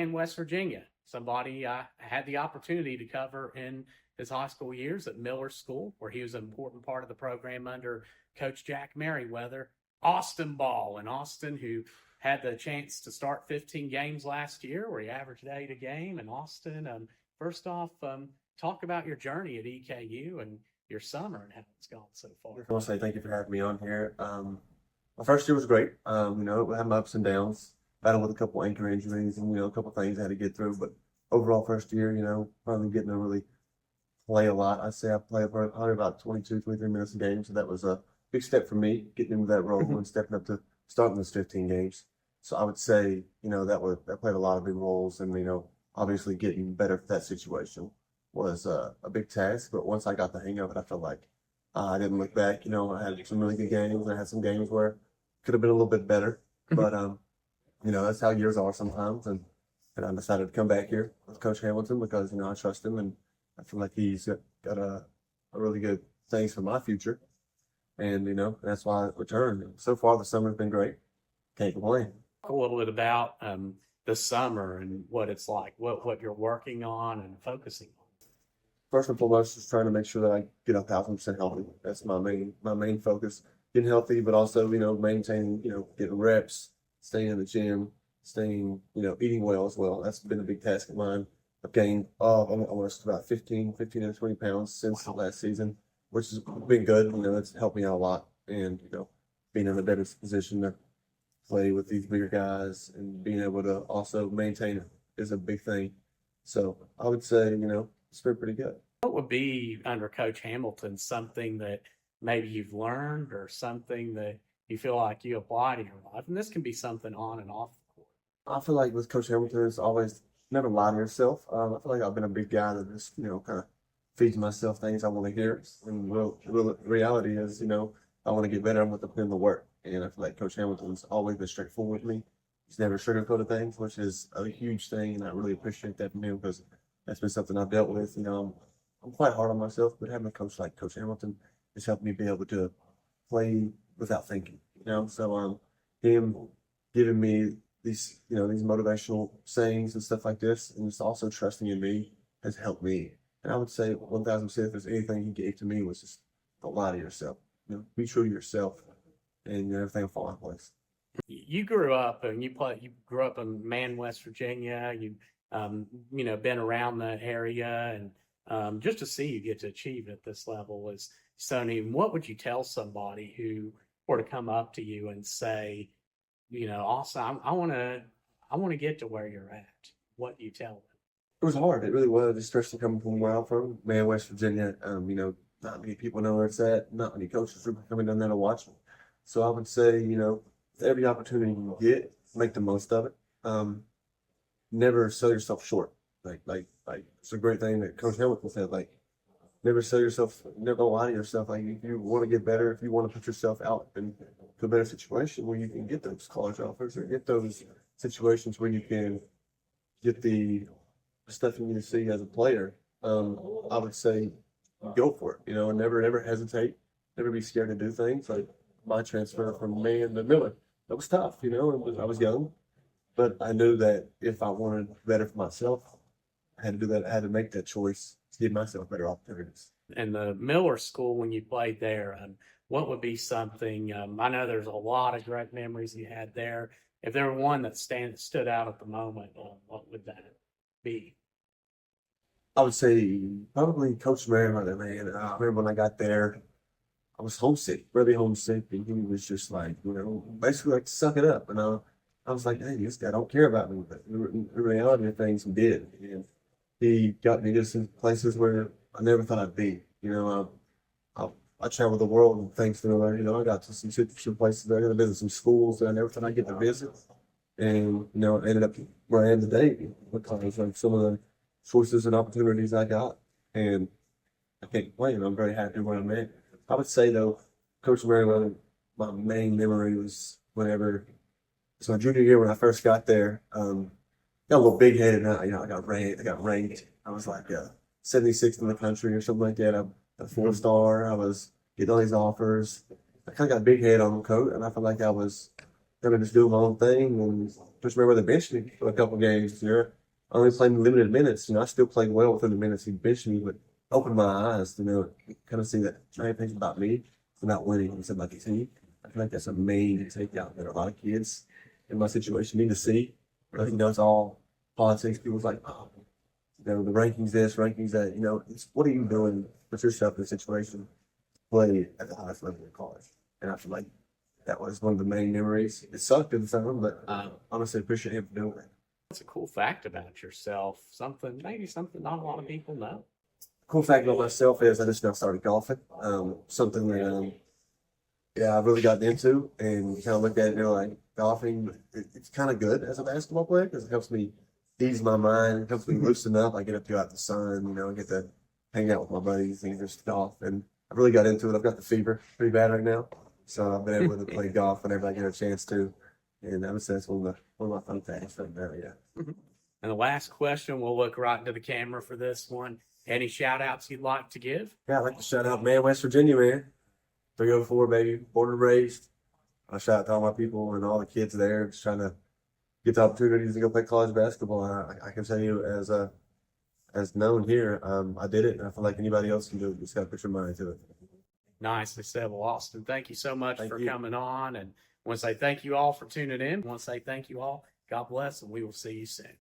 in West Virginia, somebody I had the opportunity to cover in his high school years at Miller School, where he was an important part of the program under Coach Jack Meriwether. Austin Ball in Austin, who had the chance to start 15 games last year, where he averaged 8 a game. In Austin, first off, talk about your journey at EKU and your summer and how it's gone so far. I want to say thank you for having me on here. My first year was great. We had my ups and downs, battled with a couple ankle injuries and, a couple things I had to get through. But overall, first year, finally getting to really play a lot. I'd say I played for probably about 22, 23 minutes a game. So that was a big step for me, getting into that role and stepping up to starting those 15 games. So I would say, that played a lot of big roles. And, obviously getting better for that situation was a big task. But once I got the hang of it, I felt like I didn't look back. I had some really good games. I had some games where could have been a little bit better. But, that's how years are sometimes. And I decided to come back here with Coach Hamilton because, I trust him and I feel like he's got a really good things for my future. And, that's why I returned. So far, the summer's been great. Can't complain. A little bit about the summer and what it's like, what you're working on and focusing on. First and foremost, just trying to make sure that I get 1,000% healthy. That's my main focus. Getting healthy, but also, maintaining, getting reps, staying in the gym, staying, eating well as well. That's been a big task of mine. I've gained almost about 15 to 20 pounds since the last season, which has been good. It's helped me out a lot. And, being in a better position to play with these bigger guys and being able to also maintain it is a big thing. So I would say, it's been pretty good. What would be under Coach Hamilton something that maybe you've learned or something that you feel like you apply to your life? And this can be something on and off the court. I feel like with Coach Hamilton, it's always never lie to yourself. I feel like I've been a big guy that just, kind of feeds myself things I want to hear. And real reality is, I want to get better. I'm going to put in the work. And I feel like Coach Hamilton's always been straightforward with me. He's never sugarcoated things, which is a huge thing. And I really appreciate that from him because that's been something I've dealt with. I'm quite hard on myself, but having a coach like Coach Hamilton has helped me be able to play without thinking, So him giving me these motivational sayings and stuff like this, and just also trusting in me has helped me. And I would say 1,000%, if there's anything he gave to me was just don't lie to yourself. Be true to yourself, and everything will fall in place. You grew up and you grew up in West Virginia. You been around the area, and just to see you get to achieve at this level is so neat. What would you tell somebody who were to come up to you and say, Austin, I want to get to where you're at? What do you tell them? It was hard. It really was, especially coming from where I'm from, West Virginia. Not many people know where it's at. Not many coaches are coming down there to watch them. So I would say, every opportunity you get, make the most of it. Never sell yourself short. Like it's a great thing that Coach Hamilton said. Like, never sell yourself. Never lie to yourself. Like, if you want to get better, if you want to put yourself out into a better situation where you can get those college offers or get those situations where you can get the stuff you need to see as a player, I would say go for it. And never hesitate. Never be scared to do things. Like my transfer from Maine to Miller, that was tough. I was young, but I knew that if I wanted better for myself, I had to do that. I had to make that choice to give myself better opportunities. And the Miller School, when you played there, what would be something? I know there's a lot of great memories you had there. If there were one that stood out at the moment, what would that be? I would say probably Coach Meriwether, man. I remember when I got there, I was homesick, really homesick, and he was just like, basically like, suck it up. And I was like, hey, this guy don't care about me. But in reality of things, he did. And he got me just in places where I never thought I'd be. I traveled the world and thanks to him, I got to some places there. I visited some schools that I never thought I'd get to visit. And, I ended up where I am today because of some of the choices and opportunities I got. And I can't complain. I'm very happy where I'm at. I would say, though, Coach Meriwether, my main memory was it's my junior year when I first got there. Got a little big-headed. I got ranked. I was like 76th in the country or something like that. I'm a 4-star. I was getting all these offers. I kind of got a big head on the coat, and I felt like I was going to just do my own thing and Coach Meriwether benched me for a couple games. I only played limited minutes. I still played well within the minutes he benched me, but opened my eyes to kind of see that giant things about me. It's not winning. It's about the team. I feel like that's a main takeout that a lot of kids in my situation need to see. Because, it's all politics. People's like, oh, the rankings this, rankings that. It's what are you doing? Put yourself in a situation to play at the highest level in college. And I feel like that was one of the main memories. It sucked at the time, but I honestly appreciate him for doing it. That's a cool fact about yourself. Maybe something not a lot of people know. Cool fact about myself is I just now started golfing. Something that I've really gotten into and kind of looked at it, like golfing. It's kind of good as a basketball player because it helps me ease my mind, it helps me loosen up. I get up here out in the sun, I get to hang out with my buddies and just golf. And I've really got into it. I've got the fever pretty bad right now, so I've been able to play golf whenever I get a chance to. And I would say that's one of my fun things right now. Yeah. And the last question, we'll look right into the camera for this one. Any shout outs you'd like to give? Yeah, I'd like to shout out, man, West Virginia, man. 304, baby, born and raised. I shout out to all my people and all the kids there just trying to get the opportunities to go play college basketball. I can tell you as known here, I did it, and I feel like anybody else can do it. You just got to put your mind to it. Nicely said. Well, Austin, thank you so much Thank for you. coming on. And I want to say thank you all for tuning in. I want to say thank you all. God bless, and we will see you soon.